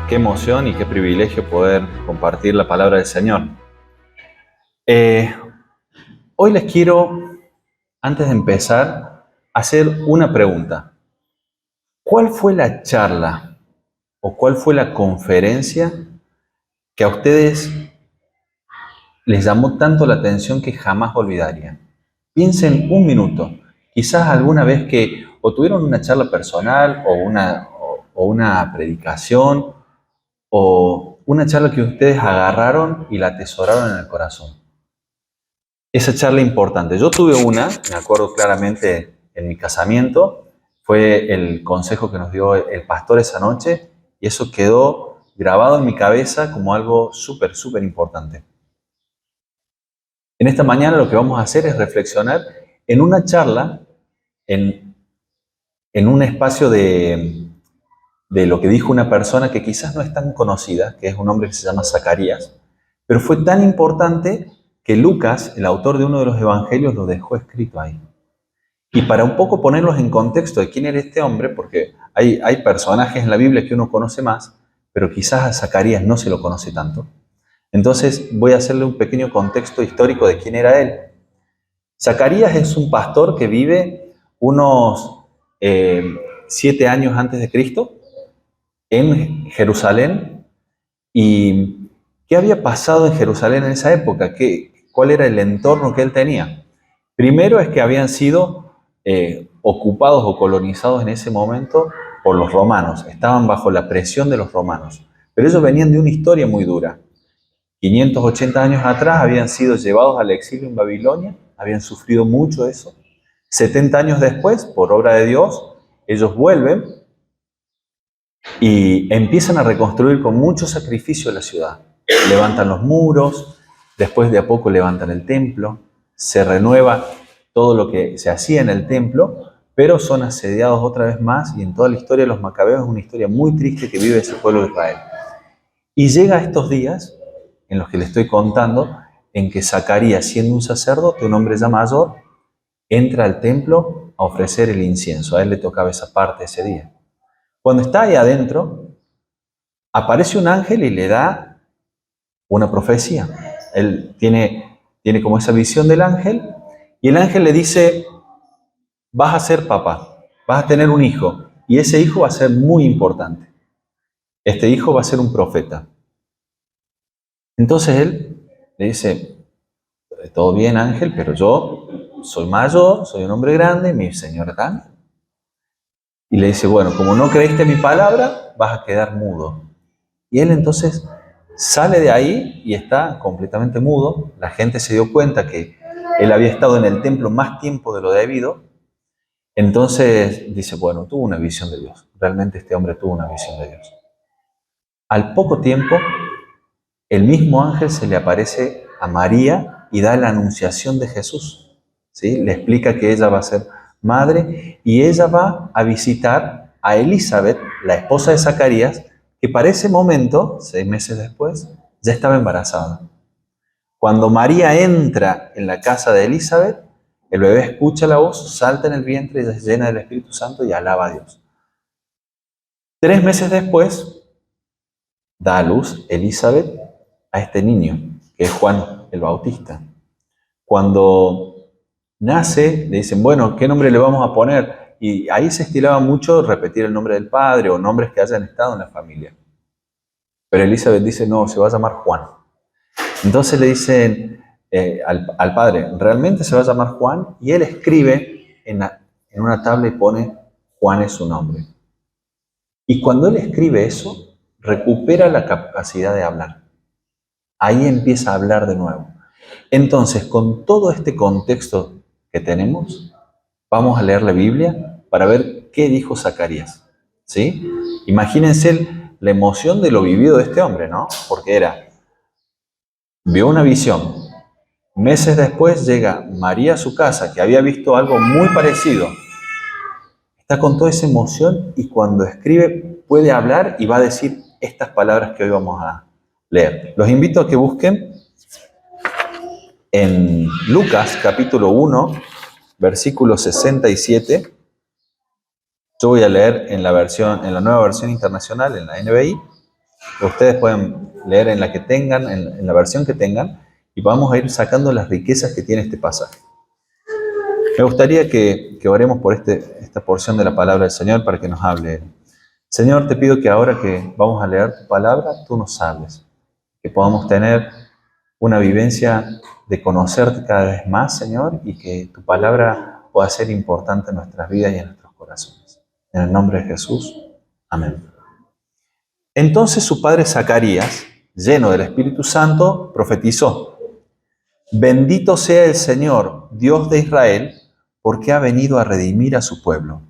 Qué emoción y qué privilegio poder compartir la palabra del Señor. Hoy les quiero, antes de empezar, hacer una pregunta. ¿Cuál fue la charla o cuál fue la conferencia que a ustedes les llamó tanto la atención que jamás olvidarían? Piensen un minuto. Quizás alguna vez que o tuvieron una charla personal o una predicación o una charla que ustedes agarraron y la atesoraron en el corazón. Esa charla importante. Yo tuve una, me acuerdo claramente en mi casamiento, fue el consejo que nos dio el pastor esa noche y eso quedó grabado en mi cabeza como algo súper importante. En esta mañana lo que vamos a hacer es reflexionar en una charla, en un espacio de lo que dijo una persona que quizás no es tan conocida, que es un hombre que se llama Zacarías, pero fue tan importante que Lucas, el autor de uno de los evangelios, lo dejó escrito ahí. Y para un poco ponerlos en contexto de quién era este hombre, porque hay personajes en la Biblia que uno conoce más, pero quizás a Zacarías no se lo conoce tanto. Entonces voy a hacerle un pequeño contexto histórico de quién era él. Zacarías es un pastor que vive unos 7 años antes de Cristo en Jerusalén. ¿Y qué había pasado en Jerusalén en esa época? ¿Cuál era el entorno que él tenía? Primero es que habían sido ocupados o colonizados en ese momento por los romanos. Estaban bajo la presión de los romanos. Pero ellos venían de una historia muy dura. 580 años atrás habían sido llevados al exilio en Babilonia, habían sufrido mucho eso. 70 años después, por obra de Dios, ellos vuelven y empiezan a reconstruir con mucho sacrificio la ciudad. Levantan los muros, después de a poco levantan el templo, se renueva todo lo que se hacía en el templo, pero son asediados otra vez más y en toda la historia de los macabeos es una historia muy triste que vive ese pueblo de Israel. Y llega estos días en los que le estoy contando, en que Zacarías, siendo un sacerdote, un hombre ya mayor, entra al templo a ofrecer el incienso. A él le tocaba esa parte ese día. Cuando está ahí adentro, aparece un ángel y le da una profecía. Él tiene como esa visión del ángel, y el ángel le dice, vas a ser papá, vas a tener un hijo, y ese hijo va a ser muy importante. Este hijo va a ser un profeta. Entonces él le dice, todo bien ángel, pero yo soy mayor, soy un hombre grande, mi señor está. Y le dice, bueno, como no creíste mi palabra, vas a quedar mudo. Y él entonces sale de ahí y está completamente mudo. La gente se dio cuenta que él había estado en el templo más tiempo de lo debido. Entonces dice, bueno, tuvo una visión de Dios. Realmente este hombre tuvo una visión de Dios. Al poco tiempo, el mismo ángel se le aparece a María y da la anunciación de Jesús. ¿Sí? Le explica que ella va a ser madre y ella va a visitar a Elizabeth, la esposa de Zacarías, que para ese momento, 6 meses después, ya estaba embarazada. Cuando María entra en la casa de Elizabeth, el bebé escucha la voz, salta en el vientre y se llena del Espíritu Santo y alaba a Dios. 3 meses después, da a luz Elizabeth a este niño, que es Juan el Bautista. Cuando nace, le dicen, bueno, ¿qué nombre le vamos a poner? Y ahí se estilaba mucho repetir el nombre del padre o nombres que hayan estado en la familia. Pero Elizabeth dice, no, se va a llamar Juan. Entonces le dicen al padre, realmente se va a llamar Juan, y él escribe en una tabla y pone, Juan es su nombre. Y cuando él escribe eso, recupera la capacidad de hablar. Ahí empieza a hablar de nuevo. Entonces, con todo este contexto que tenemos, vamos a leer la Biblia para ver qué dijo Zacarías. ¿Sí? Imagínense la emoción de lo vivido de este hombre, ¿no? Porque vio una visión. Meses después llega María a su casa, que había visto algo muy parecido. Está con toda esa emoción y cuando escribe puede hablar y va a decir estas palabras que hoy vamos a leer. Los invito a que busquen en Lucas capítulo 1, versículo 67. Yo voy a leer en la nueva versión internacional, en la NBI. Ustedes pueden leer en la que tengan, en la versión que tengan, y vamos a ir sacando las riquezas que tiene este pasaje. Me gustaría que oremos por esta porción de la palabra del Señor para que nos hable. Señor, te pido que ahora que vamos a leer tu palabra, tú nos hables, que podamos tener una vivencia de conocerte cada vez más, Señor, y que tu palabra pueda ser importante en nuestras vidas y en nuestros corazones. En el nombre de Jesús, amén. Entonces su padre Zacarías, lleno del Espíritu Santo, profetizó: Bendito sea el Señor, Dios de Israel, porque ha venido a redimir a su pueblo.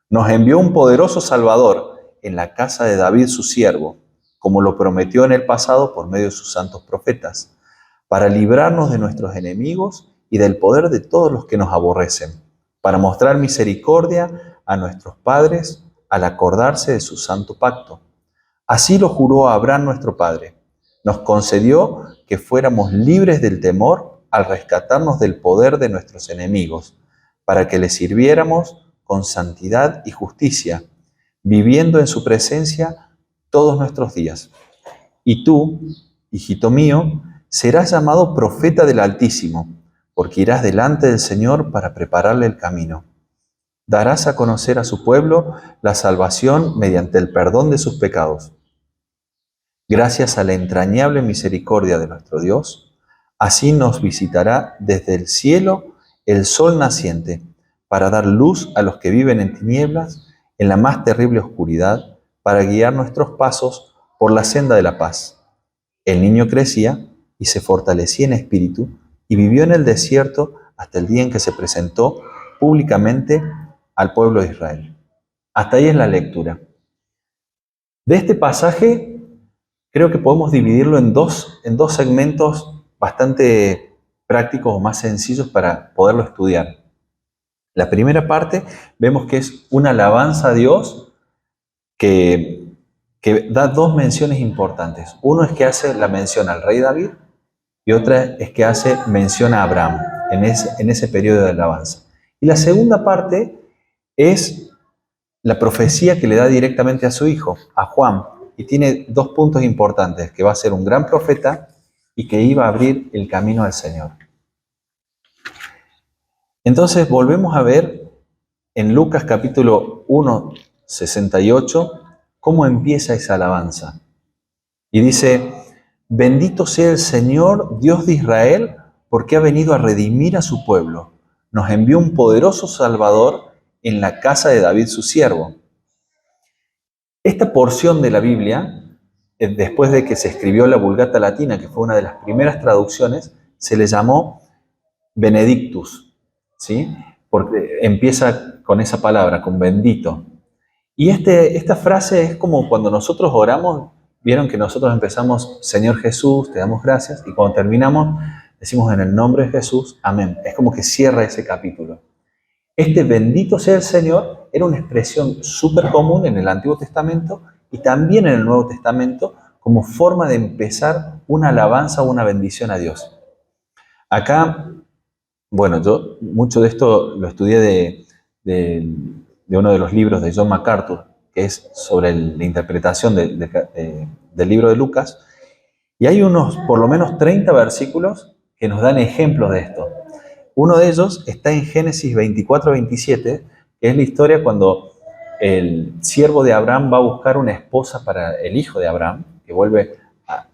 Nos envió un poderoso Salvador en la casa de David su siervo, como lo prometió en el pasado por medio de sus santos profetas, para librarnos de nuestros enemigos y del poder de todos los que nos aborrecen, para mostrar misericordia a nuestros padres al acordarse de su santo pacto. Así lo juró a Abraham nuestro padre. Nos concedió que fuéramos libres del temor al rescatarnos del poder de nuestros enemigos, para que le sirviéramos con santidad y justicia, viviendo en su presencia todos nuestros días. Y tú, hijito mío, serás llamado profeta del Altísimo, porque irás delante del Señor para prepararle el camino. Darás a conocer a su pueblo la salvación mediante el perdón de sus pecados. Gracias a la entrañable misericordia de nuestro Dios, así nos visitará desde el cielo el sol naciente, para dar luz a los que viven en tinieblas, en la más terrible oscuridad, para guiar nuestros pasos por la senda de la paz. El niño crecía y se fortalecía en espíritu y vivió en el desierto hasta el día en que se presentó públicamente al pueblo de Israel. Hasta ahí es la lectura. De este pasaje creo que podemos dividirlo en dos segmentos bastante prácticos o más sencillos para poderlo estudiar. La primera parte vemos que es una alabanza a Dios que da dos menciones importantes. Uno es que hace la mención al rey David y otra es que hace mención a Abraham en ese periodo de alabanza. Y la segunda parte es la profecía que le da directamente a su hijo, a Juan, y tiene dos puntos importantes: que va a ser un gran profeta y que iba a abrir el camino al Señor. Entonces volvemos a ver en Lucas capítulo 1, 68, cómo empieza esa alabanza. Y dice: Bendito sea el Señor, Dios de Israel, porque ha venido a redimir a su pueblo. Nos envió un poderoso Salvador en la casa de David su siervo. Esta porción de la Biblia, después de que se escribió la Vulgata Latina, que fue una de las primeras traducciones, se le llamó Benedictus, ¿sí? Porque empieza con esa palabra, con bendito. Y esta frase es como cuando nosotros oramos, vieron que nosotros empezamos, Señor Jesús, te damos gracias, y cuando terminamos, decimos en el nombre de Jesús, amén. Es como que cierra ese capítulo. Este bendito sea el Señor era una expresión súper común en el Antiguo Testamento y también en el Nuevo Testamento como forma de empezar una alabanza o una bendición a Dios. Acá, bueno, yo mucho de esto lo estudié de uno de los libros de John MacArthur, que es sobre la interpretación del libro de Lucas, y hay unos, por lo menos 30 versículos que nos dan ejemplos de esto. Uno de ellos está en Génesis 24-27, que es la historia cuando el siervo de Abraham va a buscar una esposa para el hijo de Abraham, que vuelve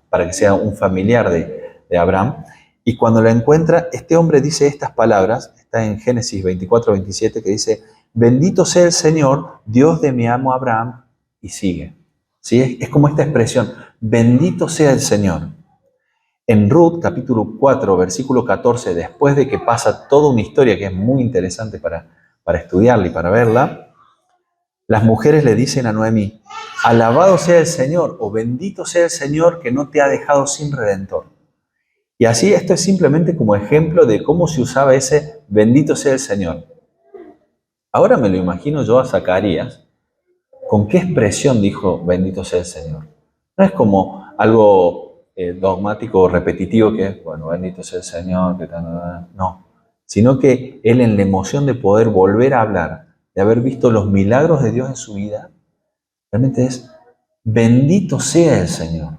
para que sea un familiar de Abraham. Y cuando la encuentra, este hombre dice estas palabras, está en Génesis 24-27, que dice: Bendito sea el Señor, Dios de mi amo Abraham, y sigue. ¿Sí? Es como esta expresión, bendito sea el Señor. En Ruth, capítulo 4, versículo 14, después de que pasa toda una historia que es muy interesante para estudiarla y para verla, las mujeres le dicen a Noemí: alabado sea el Señor, o bendito sea el Señor que no te ha dejado sin redentor. Y así esto es simplemente como ejemplo de cómo se usaba ese bendito sea el Señor. Ahora me lo imagino yo a Zacarías, ¿con qué expresión dijo bendito sea el Señor? No es como algo dogmático o repetitivo que es, bueno, bendito sea el Señor, que tal, no. Sino que él, en la emoción de poder volver a hablar, de haber visto los milagros de Dios en su vida, realmente es Bendito sea el Señor,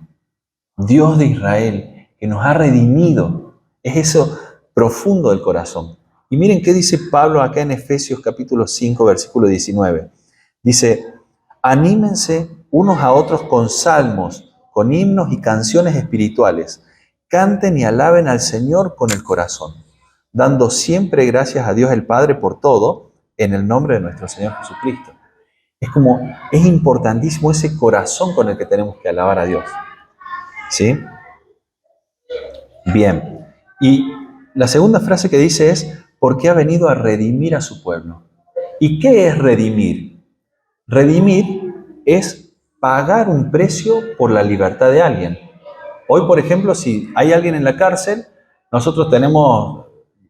Dios de Israel, que nos ha redimido. Es eso profundo del corazón. Y miren qué dice Pablo acá en Efesios capítulo 5, versículo 19. Dice, anímense unos a otros con salmos, con himnos y canciones espirituales. Canten y alaben al Señor con el corazón, dando siempre gracias a Dios el Padre por todo, en el nombre de nuestro Señor Jesucristo. Es importantísimo ese corazón con el que tenemos que alabar a Dios. ¿Sí? Bien. Y la segunda frase que dice es, porque ha venido a redimir a su pueblo. ¿Y qué es redimir? Redimir es pagar un precio por la libertad de alguien. Hoy, por ejemplo, si hay alguien en la cárcel, nosotros tenemos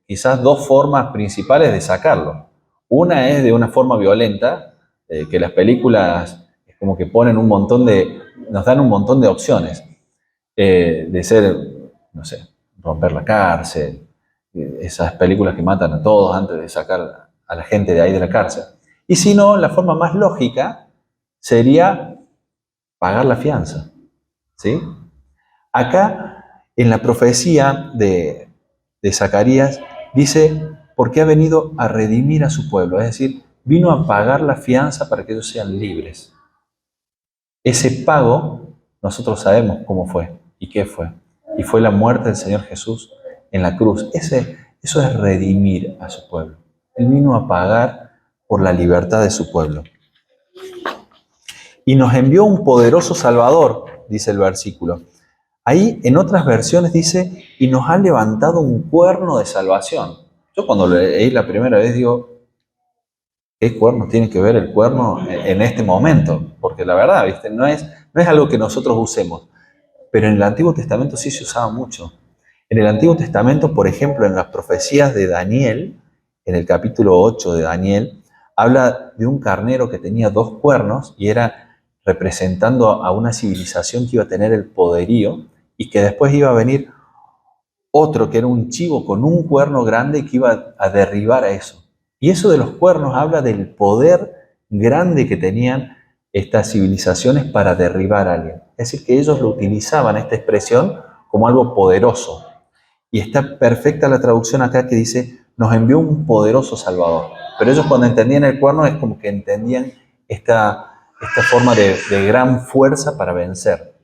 quizás dos formas principales de sacarlo. Una es de una forma violenta, que las películas es como que ponen nos dan un montón de opciones, de ser, no sé, romper la cárcel, esas películas que matan a todos antes de sacar a la gente de ahí de la cárcel. Y si no, la forma más lógica sería pagar la fianza, ¿sí? Acá, en la profecía de Zacarías, dice, porque ha venido a redimir a su pueblo, es decir, vino a pagar la fianza para que ellos sean libres. Ese pago, nosotros sabemos cómo fue y qué fue. Y fue la muerte del Señor Jesús en la cruz. Eso es redimir a su pueblo. Él vino a pagar por la libertad de su pueblo. Y nos envió un poderoso Salvador, dice el versículo. Ahí en otras versiones dice, y nos ha levantado un cuerno de salvación. Yo cuando lo leí la primera vez digo, ¿qué cuerno tiene que ver el cuerno en este momento? Porque la verdad, ¿viste? No es algo que nosotros usemos, pero en el Antiguo Testamento sí se usaba mucho. En el Antiguo Testamento, por ejemplo, en las profecías de Daniel, en el capítulo 8 de Daniel, habla de un carnero que tenía dos cuernos y era representando a una civilización que iba a tener el poderío y que después iba a venir otro que era un chivo con un cuerno grande que iba a derribar a eso. Y eso de los cuernos habla del poder grande que tenían estas civilizaciones para derribar a alguien. Es decir, que ellos lo utilizaban, esta expresión, como algo poderoso. Y está perfecta la traducción acá que dice, nos envió un poderoso Salvador. Pero ellos cuando entendían el cuerno es como que entendían esta forma de gran fuerza para vencer.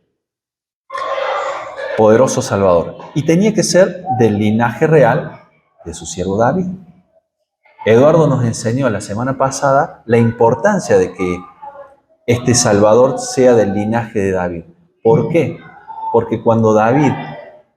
Poderoso Salvador. Y tenía que ser del linaje real de su siervo David. Eduardo nos enseñó la semana pasada la importancia de que este Salvador sea del linaje de David. ¿Por qué? Porque cuando David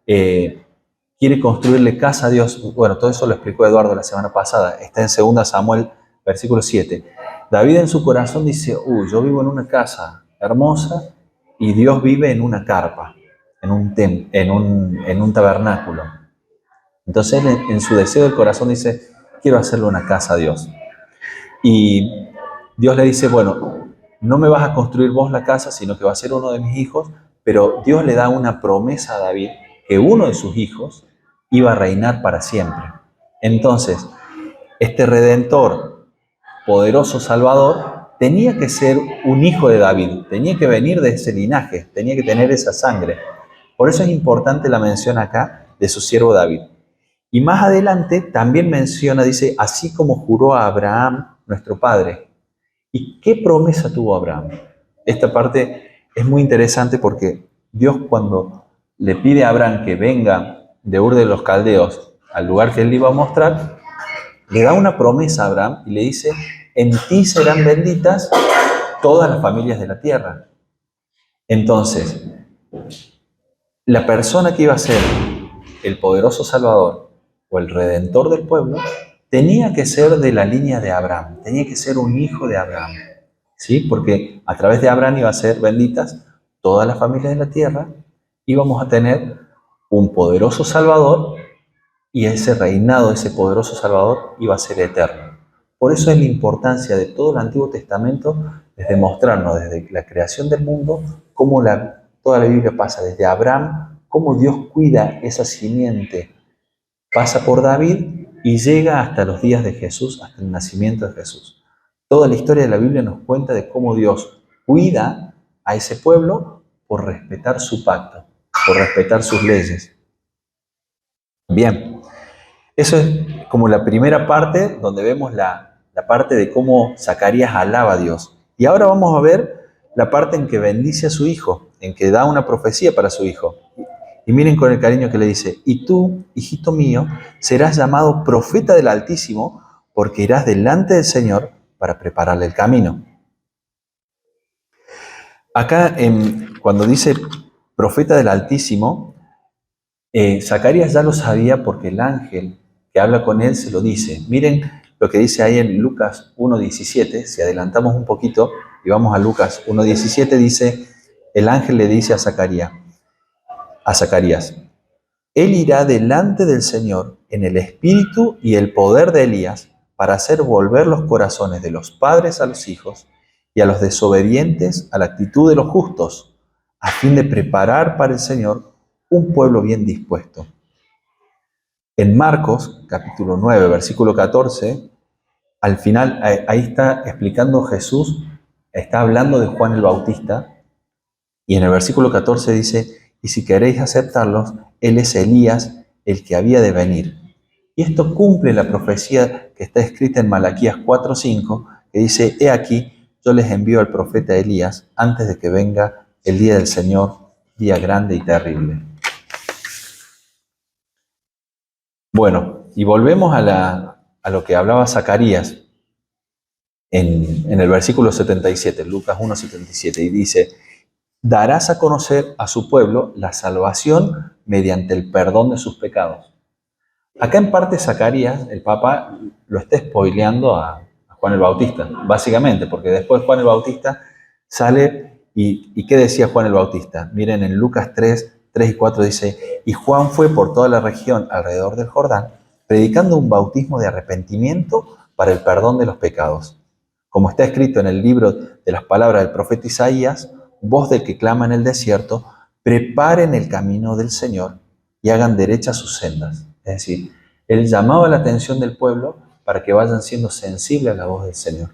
quiere construirle casa a Dios, bueno, todo eso lo explicó Eduardo la semana pasada, está en 2 Samuel, versículo 7. David en su corazón dice, yo vivo en una casa hermosa y Dios vive en una carpa, en un tabernáculo. Entonces él en su deseo del corazón dice, quiero hacerle una casa a Dios. Y Dios le dice, bueno, no me vas a construir vos la casa, sino que va a ser uno de mis hijos, pero Dios le da una promesa a David que uno de sus hijos iba a reinar para siempre. Entonces, este Redentor, poderoso Salvador, tenía que ser un hijo de David, tenía que venir de ese linaje, tenía que tener esa sangre. Por eso es importante la mención acá de su siervo David. Y más adelante también menciona, dice, así como juró a Abraham, nuestro padre. ¿Y qué promesa tuvo Abraham? Esta parte es muy interesante porque Dios cuando le pide a Abraham que venga de Ur de los Caldeos al lugar que él le iba a mostrar, le da una promesa a Abraham y le dice, en ti serán benditas todas las familias de la tierra. Entonces, la persona que iba a ser el poderoso Salvador o el Redentor del pueblo tenía que ser de la línea de Abraham, tenía que ser un hijo de Abraham, ¿sí? Porque a través de Abraham iba a ser benditas todas las familias de la tierra, íbamos a tener un poderoso Salvador y ese reinado, ese poderoso Salvador iba a ser eterno. Por eso es la importancia de todo el Antiguo Testamento, desde mostrarnos desde la creación del mundo, cómo toda la Biblia pasa desde Abraham, cómo Dios cuida esa simiente, pasa por David y llega hasta los días de Jesús, hasta el nacimiento de Jesús. Toda la historia de la Biblia nos cuenta de cómo Dios cuida a ese pueblo por respetar su pacto, por respetar sus leyes. Bien, eso es como la primera parte donde vemos la parte de cómo Zacarías alaba a Dios. Y ahora vamos a ver la parte en que bendice a su hijo, en que da una profecía para su hijo. Y miren con el cariño que le dice, y tú, hijito mío, serás llamado profeta del Altísimo, porque irás delante del Señor para prepararle el camino. Acá, cuando dice profeta del Altísimo, Zacarías ya lo sabía porque el ángel que habla con él se lo dice. Miren lo que dice ahí en Lucas 1.17, si adelantamos un poquito y vamos a Lucas 1.17, dice, el ángel le dice a Zacarías, él irá delante del Señor en el espíritu y el poder de Elías para hacer volver los corazones de los padres a los hijos y a los desobedientes a la actitud de los justos, a fin de preparar para el Señor un pueblo bien dispuesto. En Marcos, capítulo 9, versículo 14, al final, ahí está explicando Jesús, está hablando de Juan el Bautista, y en el versículo 14 dice, y si queréis aceptarlos, él es Elías, el que había de venir. Y esto cumple la profecía que está escrita en Malaquías 4:5, que dice, he aquí, yo les envío al profeta Elías antes de que venga el día del Señor, día grande y terrible. Bueno, y volvemos a lo que hablaba Zacarías en el versículo 77, Lucas 1:77, y dice, darás a conocer a su pueblo la salvación mediante el perdón de sus pecados. Acá en parte Zacarías, el Papa, lo está spoileando a Juan el Bautista, básicamente, porque después Juan el Bautista sale y ¿qué decía Juan el Bautista? Miren, en Lucas 3:3 y 4 dice, y Juan fue por toda la región alrededor del Jordán, predicando un bautismo de arrepentimiento para el perdón de los pecados. Como está escrito en el libro de las palabras del profeta Isaías, voz del que clama en el desierto, preparen el camino del Señor y hagan derechas sus sendas. Es decir, él llamaba la atención del pueblo para que vayan siendo sensibles a la voz del Señor.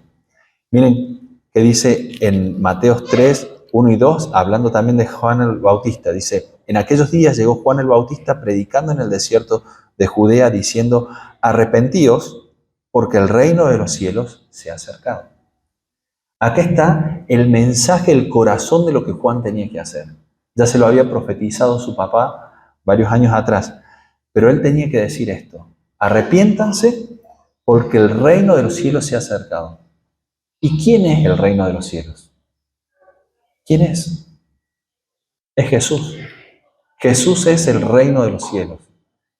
Miren que dice en Mateos 3:1 y 2, hablando también de Juan el Bautista, dice, en aquellos días llegó Juan el Bautista predicando en el desierto de Judea diciendo, arrepentíos porque el reino de los cielos se ha acercado. Acá está el mensaje, el corazón de lo que Juan tenía que hacer. Ya se lo había profetizado su papá varios años atrás, pero él tenía que decir esto, arrepiéntanse porque el reino de los cielos se ha acercado. ¿Y quién es el reino de los cielos? ¿Quién es? Es Jesús. Jesús es el reino de los cielos.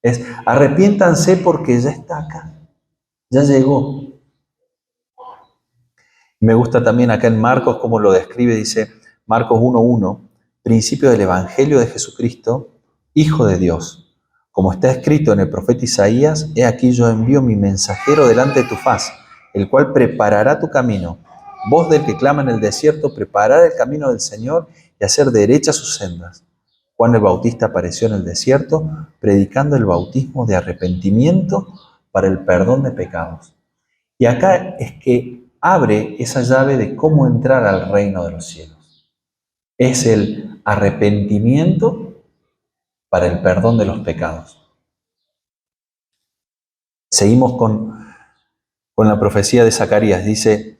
Es arrepiéntanse porque ya está acá, ya llegó. Me gusta también acá en Marcos cómo lo describe, dice Marcos 1:1, principio del Evangelio de Jesucristo, Hijo de Dios. Como está escrito en el profeta Isaías, he aquí yo envío mi mensajero delante de tu faz, el cual preparará tu camino. Voz del que clama en el desierto, preparar el camino del Señor y hacer derechas sus sendas. Juan el Bautista apareció en el desierto, predicando el bautismo de arrepentimiento para el perdón de pecados. Y acá es que abre esa llave de cómo entrar al reino de los cielos. Es el arrepentimiento para el perdón de los pecados. Seguimos con la profecía de Zacarías. Dice,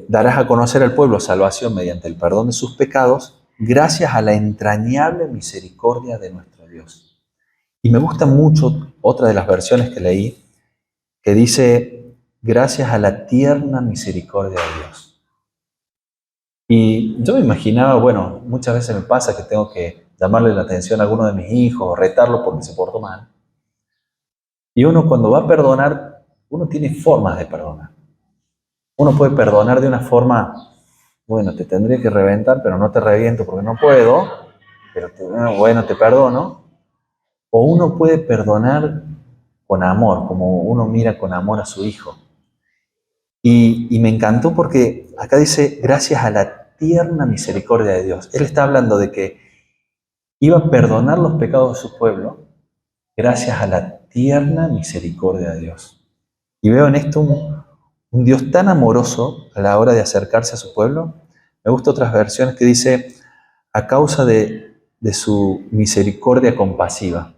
darás a conocer al pueblo salvación mediante el perdón de sus pecados, gracias a la entrañable misericordia de nuestro Dios. Y me gusta mucho otra de las versiones que leí, que dice, gracias a la tierna misericordia de Dios. Y yo me imaginaba, bueno, muchas veces me pasa que tengo que llamarle la atención a alguno de mis hijos o retarlo porque se portó mal. Y uno cuando va a perdonar, uno tiene formas de perdonar. Uno puede perdonar de una forma, bueno, te tendría que reventar, pero no te reviento porque no puedo, pero bueno, te perdono. O uno puede perdonar con amor, como uno mira con amor a su hijo. Y me encantó porque acá dice, gracias a la tierna misericordia de Dios. Él está hablando de que iba a perdonar los pecados de su pueblo gracias a la tierna misericordia de Dios. Y veo en esto un Dios tan amoroso a la hora de acercarse a su pueblo, Me gustan otras versiones que dice, a causa de su misericordia compasiva,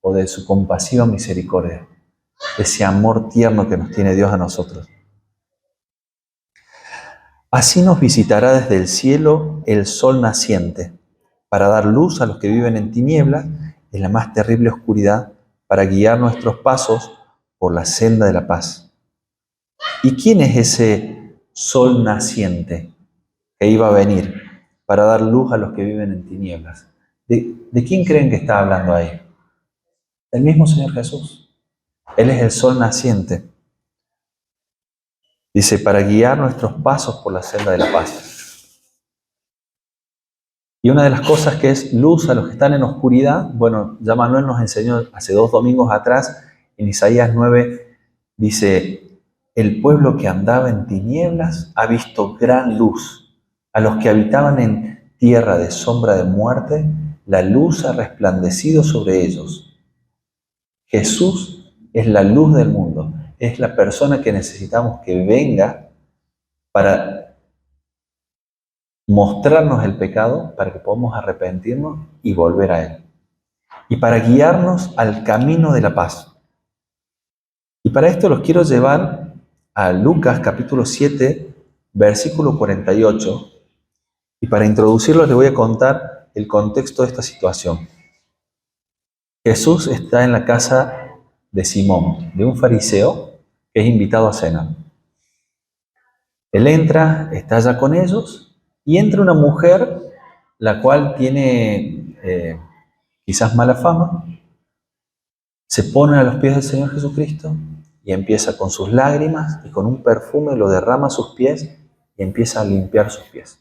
o de su compasiva misericordia, ese amor tierno que nos tiene Dios a nosotros. Así nos visitará desde el cielo el sol naciente, para dar luz a los que viven en tinieblas, en la más terrible oscuridad, para guiar nuestros pasos por la senda de la paz. ¿Y quién es ese sol naciente que iba a venir para dar luz a los que viven en tinieblas? ¿De quién creen que está hablando ahí? Del mismo Señor Jesús. Él es el sol naciente. Dice, para guiar nuestros pasos por la senda de la paz. Y una de las cosas que es luz a los que están en oscuridad, bueno, ya Manuel nos enseñó hace 2 domingos atrás, en Isaías 9, dice, el pueblo que andaba en tinieblas ha visto gran luz. A los que habitaban en tierra de sombra de muerte, la luz ha resplandecido sobre ellos. Jesús es la luz del mundo, es la persona que necesitamos que venga para mostrarnos el pecado, para que podamos arrepentirnos y volver a Él. Y para guiarnos al camino de la paz. Y para esto los quiero llevar a Lucas capítulo 7, versículo 48. Y para introducirlos les voy a contar el contexto de esta situación. Jesús está en la casa de Simón, de un fariseo que es invitado a cenar. Él entra, está allá con ellos, y entra una mujer la cual tiene quizás mala fama, se pone a los pies del Señor Jesucristo y empieza con sus lágrimas y con un perfume lo derrama a sus pies y empieza a limpiar sus pies.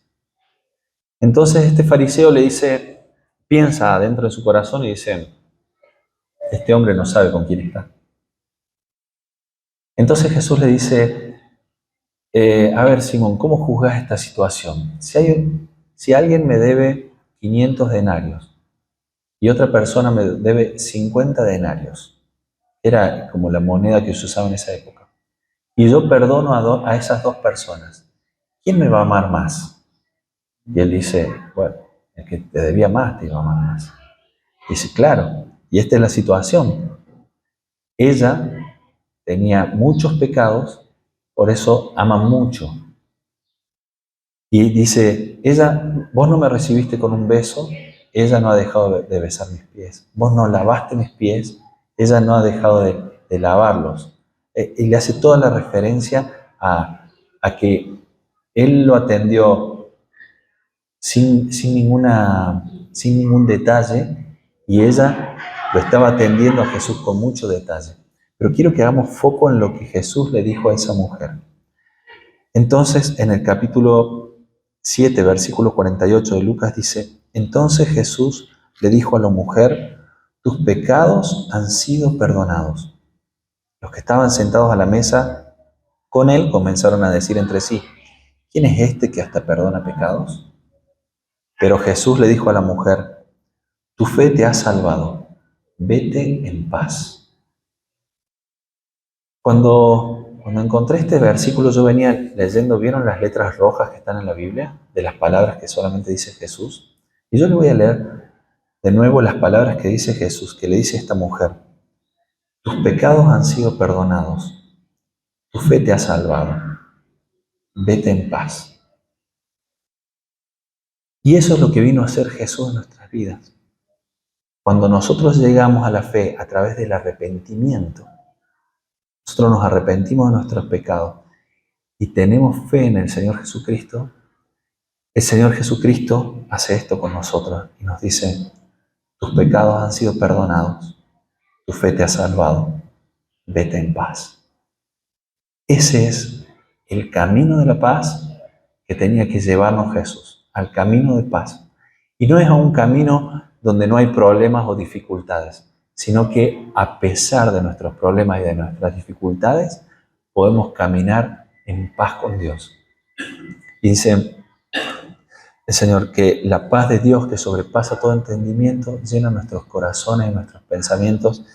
Entonces este fariseo le dice, piensa dentro de su corazón y dice, este hombre no sabe con quién está. Entonces Jesús le dice, a ver Simón, ¿cómo juzgas esta situación? Si alguien me debe 500 denarios y otra persona me debe 50 denarios, era como la moneda que se usaba en esa época, y yo perdono a esas 2 personas, ¿quién me va a amar más? Y él dice, bueno, el que te debía más te iba a amar más. Dice, claro, y esta es la situación. Ella tenía muchos pecados, por eso ama mucho. Y dice, vos no me recibiste con un beso, ella no ha dejado de besar mis pies. Vos no lavaste mis pies, ella no ha dejado de lavarlos. Y le hace toda la referencia a que él lo atendió sin ningún detalle y ella lo estaba atendiendo a Jesús con mucho detalle. Pero quiero que hagamos foco en lo que Jesús le dijo a esa mujer. Entonces, en el capítulo 7, versículo 48 de Lucas dice, entonces Jesús le dijo a la mujer, tus pecados han sido perdonados. Los que estaban sentados a la mesa con él comenzaron a decir entre sí, ¿quién es este que hasta perdona pecados? Pero Jesús le dijo a la mujer, tu fe te ha salvado, vete en paz. Cuando encontré este versículo, yo venía leyendo, ¿vieron las letras rojas que están en la Biblia? De las palabras que solamente dice Jesús. Y yo le voy a leer de nuevo las palabras que dice Jesús, que le dice a esta mujer. Tus pecados han sido perdonados, tu fe te ha salvado, vete en paz. Y eso es lo que vino a hacer Jesús en nuestras vidas. Cuando nosotros llegamos a la fe a través del arrepentimiento, nosotros nos arrepentimos de nuestros pecados y tenemos fe en el Señor Jesucristo, el Señor Jesucristo hace esto con nosotros y nos dice, tus pecados han sido perdonados, tu fe te ha salvado, vete en paz. Ese es el camino de la paz que tenía que llevarnos Jesús, al camino de paz. Y no es a un camino donde no hay problemas o dificultades, sino que a pesar de nuestros problemas y de nuestras dificultades, podemos caminar en paz con Dios. Y dice el Señor que la paz de Dios que sobrepasa todo entendimiento llena nuestros corazones y nuestros pensamientos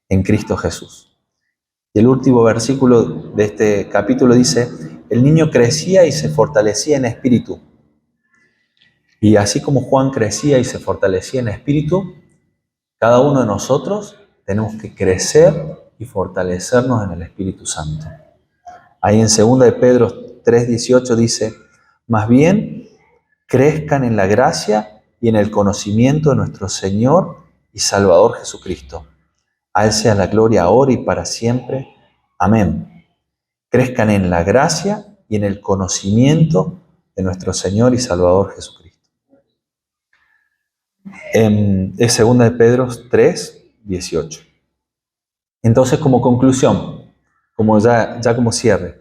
en Cristo Jesús. Y el último versículo de este capítulo dice, el niño crecía y se fortalecía en espíritu Y así como Juan crecía y se fortalecía en espíritu, cada uno de nosotros tenemos que crecer y fortalecernos en el Espíritu Santo. Ahí en 2 de Pedro 3:18 dice, más bien crezcan en la gracia y en el conocimiento de nuestro Señor y Salvador Jesucristo. A Él sea la gloria ahora y para siempre. Amén. Crezcan en la gracia y en el conocimiento de nuestro Señor y Salvador Jesucristo. Es 2 de Pedro 3:18. Entonces, como conclusión, como ya como cierre,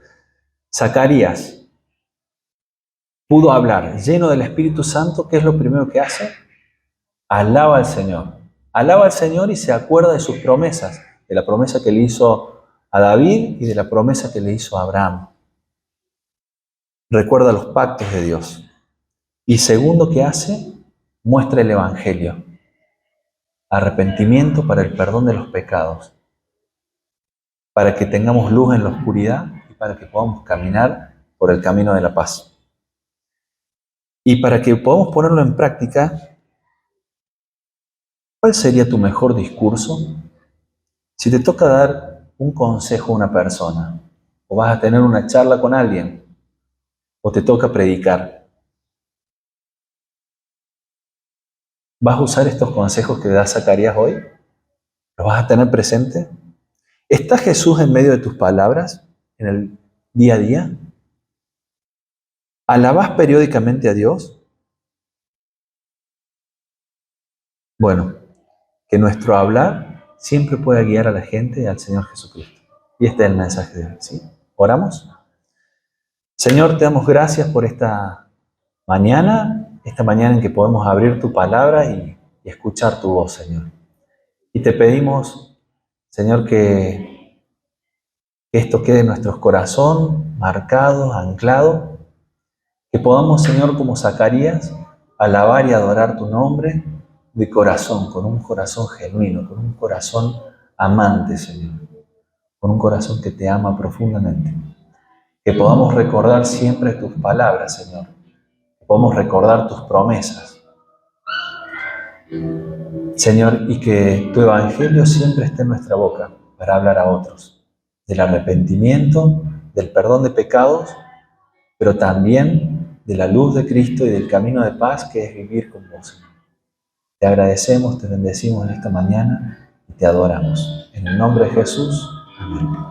Zacarías pudo hablar lleno del Espíritu Santo. ¿Qué es lo primero que hace? Alaba al Señor. Alaba al Señor y se acuerda de sus promesas, de la promesa que le hizo a David y de la promesa que le hizo a Abraham. Recuerda los pactos de Dios. Y segundo, ¿qué hace? Muestra el Evangelio. Arrepentimiento para el perdón de los pecados, para que tengamos luz en la oscuridad y para que podamos caminar por el camino de la paz. Y para que podamos ponerlo en práctica, ¿cuál sería tu mejor discurso? Si te toca dar un consejo a una persona, o vas a tener una charla con alguien, o te toca predicar, ¿vas a usar estos consejos que da Zacarías hoy? ¿Los vas a tener presente? ¿Está Jesús en medio de tus palabras en el día a día? ¿Alabás periódicamente a Dios? Bueno, que nuestro hablar siempre pueda guiar a la gente al Señor Jesucristo. Y este es el mensaje de hoy, ¿sí? ¿Oramos? Señor, te damos gracias por esta mañana en que podemos abrir tu palabra y escuchar tu voz, Señor. Y te pedimos, Señor, que esto quede en nuestros corazones, marcado, anclado, que podamos, Señor, como Zacarías, alabar y adorar tu nombre de corazón, con un corazón genuino, con un corazón amante, Señor, con un corazón que te ama profundamente. Que podamos recordar siempre tus palabras, Señor. Que podamos recordar tus promesas. Señor, y que tu evangelio siempre esté en nuestra boca para hablar a otros del arrepentimiento, del perdón de pecados, pero también de la luz de Cristo y del camino de paz que es vivir con vos, Señor. Te agradecemos, te bendecimos en esta mañana y te adoramos. En el nombre de Jesús, amén.